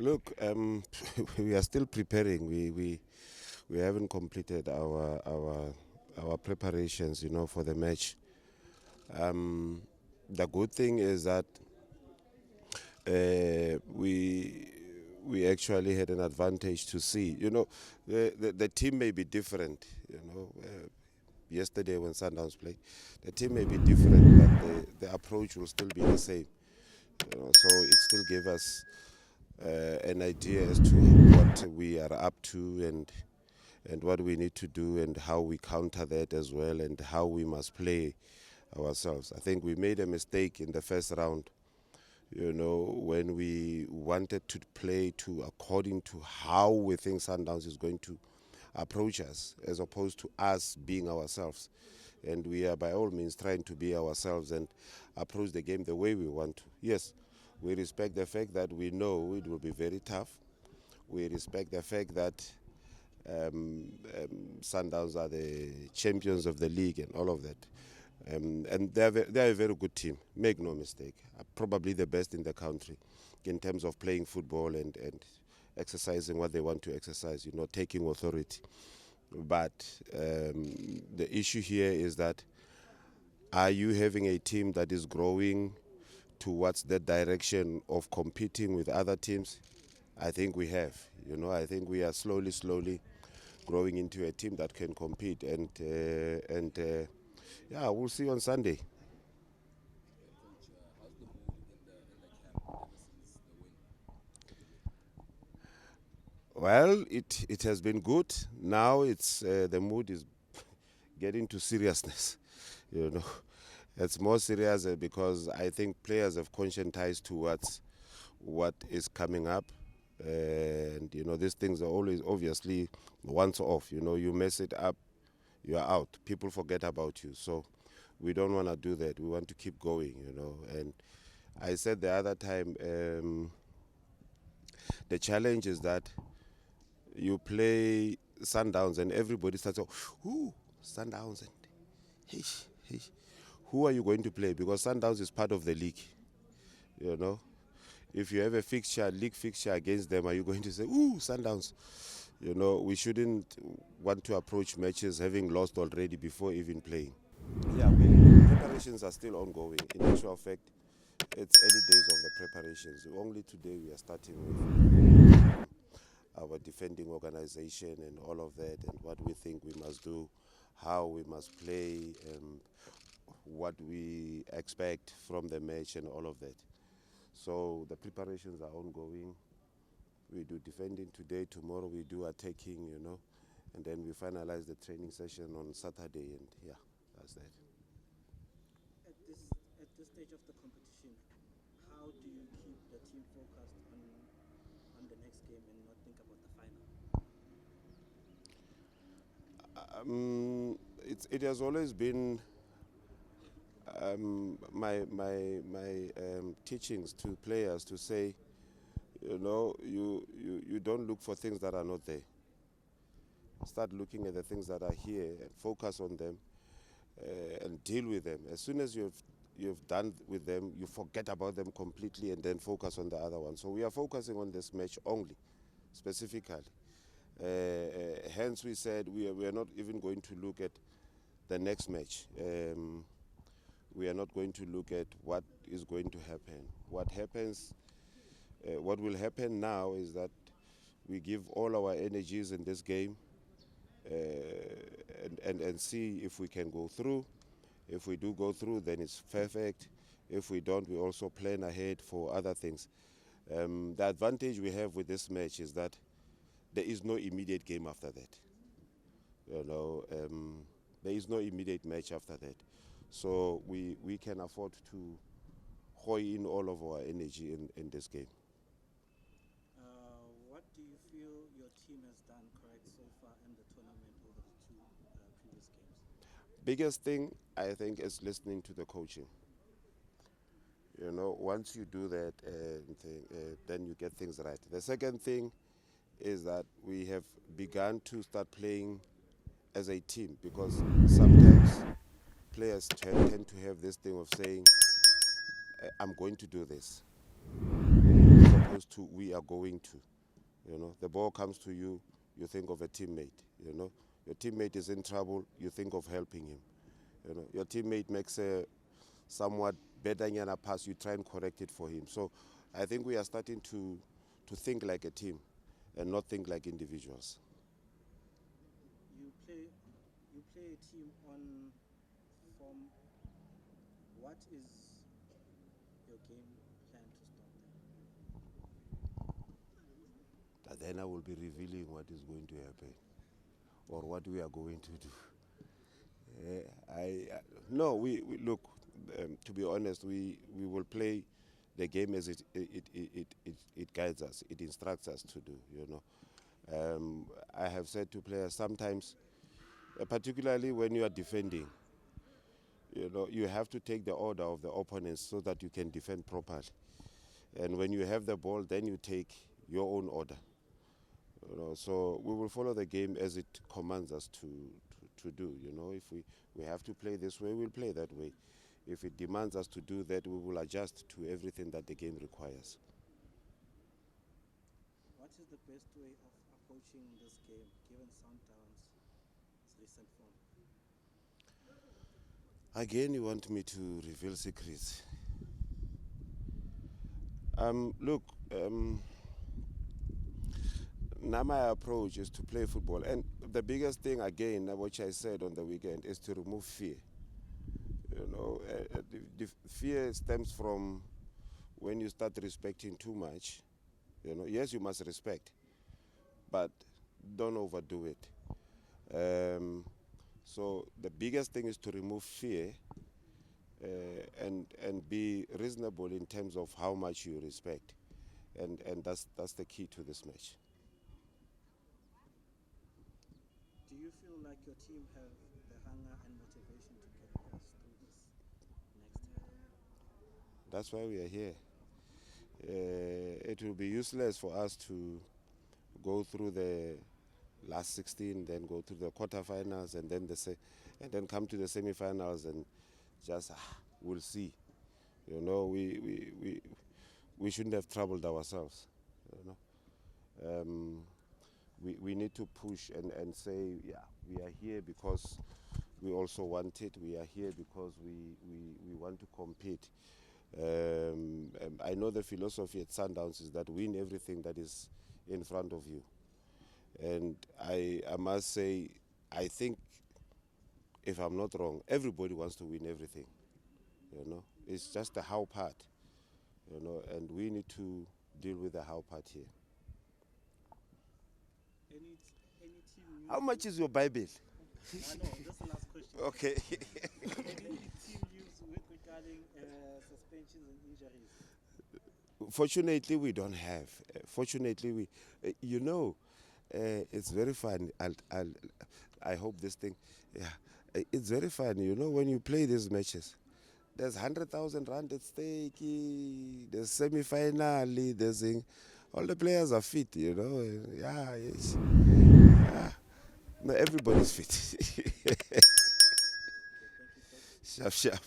Look, we are still preparing. We haven't completed our preparations, for the match. Um, the good thing is that we actually had an advantage to see. The team may be different. Yesterday when Sundowns played, the team may be different, but the approach will still be the same. So it still gave us an idea as to what we are up to and what we need to do and how we counter that as well and how we must play ourselves. I think we made a mistake in the first round, when we wanted to play to according to how we think Sundowns is going to approach us as opposed to us being ourselves. And we are by all means trying to be ourselves and approach the game the way we want to. Yes, we respect the fact that we know it will be very tough. We respect the fact that Sundowns are the champions of the league and all of that. And they're a very good team, make no mistake. Probably the best in the country in terms of playing football and exercising what they want to exercise, taking authority. But the issue here is that are you having a team that is growing towards the direction of competing with other teams? I think we have. I think we are slowly growing into a team that can compete. And yeah, we'll see on Sunday. How's the mood in the camp ever since the win? Well, it has been good. Now it's the mood is getting to seriousness. You know, it's more serious because I think players have conscientized towards what is coming up, and these things are always obviously once off. You mess it up, you are out. People forget about you. So we don't want to do that. We want to keep going. And I said the other time, the challenge is that you play Sundowns and everybody starts, ooh, Sundowns, and hey, hey, who are you going to play? Because Sundowns is part of the league, you know. If you have a fixture, league fixture against them, are you going to say, ooh, Sundowns? We shouldn't want to approach matches having lost already before even playing. Yeah, preparations are still ongoing. In actual fact, it's early days of the preparations. Only today we are starting with our defending organization and all of that and what we think we must do, how we must play, what we expect from the match and all of that. So the preparations are ongoing. We do defending today, tomorrow we do attacking, and then we finalize the training session on Saturday, and yeah, that's that. At this at this stage of the competition, how do you keep the team focused on the next game and not think about the final? It has always been my teachings to players to say, you don't look for things that are not there. Start looking at the things that are here and focus on them and deal with them. As soon as you've done with them, you forget about them completely and then focus on the other one. So we are focusing on this match only, specifically. Hence we said we are not even going to look at the next match. We are not going to look at what is going to happen. What will happen now is that we give all our energies in this game and see if we can go through. If we do go through, then it's perfect. If we don't, we also plan ahead for other things. The advantage we have with this match is that there is no immediate game after that. There is no immediate match after that. So we can afford to hoy in all of our energy in this game. What do you feel your team has done correct so far in the tournament over the two previous games? Biggest thing I think is listening to the coaching. Once you do that, then you get things right. The second thing is that we have begun to start playing as a team because sometimes players tend to have this thing of saying, I'm going to do this, as opposed comes to we are going to. The ball comes to you, you think of a teammate. Your teammate is in trouble, you think of helping him. Your teammate makes a somewhat better yana pass, you try and correct it for him. So I think we are starting to think like a team and not think like individuals. You play a team on form. What is your game plan to stop them? But then I will be revealing what is going to happen or what we are going to do. No, we look. To be honest, we will play the game as it guides us. It instructs us to do. I have said to players sometimes, particularly when you are defending, you have to take the order of the opponents so that you can defend properly. And when you have the ball, then you take your own order. So we will follow the game as it commands us to do. If we have to play this way, we'll play that way. If it demands us to do that, we will adjust to everything that the game requires. What is the best way of approaching this game, given Sundowns' recent form? Again, you want me to reveal secrets? Look, now my approach is to play football. And the biggest thing, again, which I said on the weekend, is to remove fear. The fear stems from when you start respecting too much. Yes, you must respect, but don't overdo it. So the biggest thing is to remove fear and be reasonable in terms of how much you respect, and that's the key to this match. Do you feel like your team have the hunger and motivation to carry us through this next year? That's why we are here. It will be useless for us to go through the last 16, then go through the quarterfinals, and then come to the semifinals and just we'll see. We shouldn't have troubled ourselves. We need to push and say, yeah, we are here because we also want it. We are here because we want to compete. I know the philosophy at Sundowns is that win everything that is in front of you. And I must say, I think, if I'm not wrong, everybody wants to win everything. It's just the how part. And we need to deal with the how part here. Any team How much is your Bible? no, that's the last question. Okay. Any team news with regarding suspensions and injuries? Fortunately, we don't have. Fortunately, it's very fun. I hope this thing, it's very fun. When you play these matches, there's 100,000 rand at stake. There's semi-final. All the players are fit. Yeah, yes. No, everybody's fit. Okay, thank you, Coach. Sharp.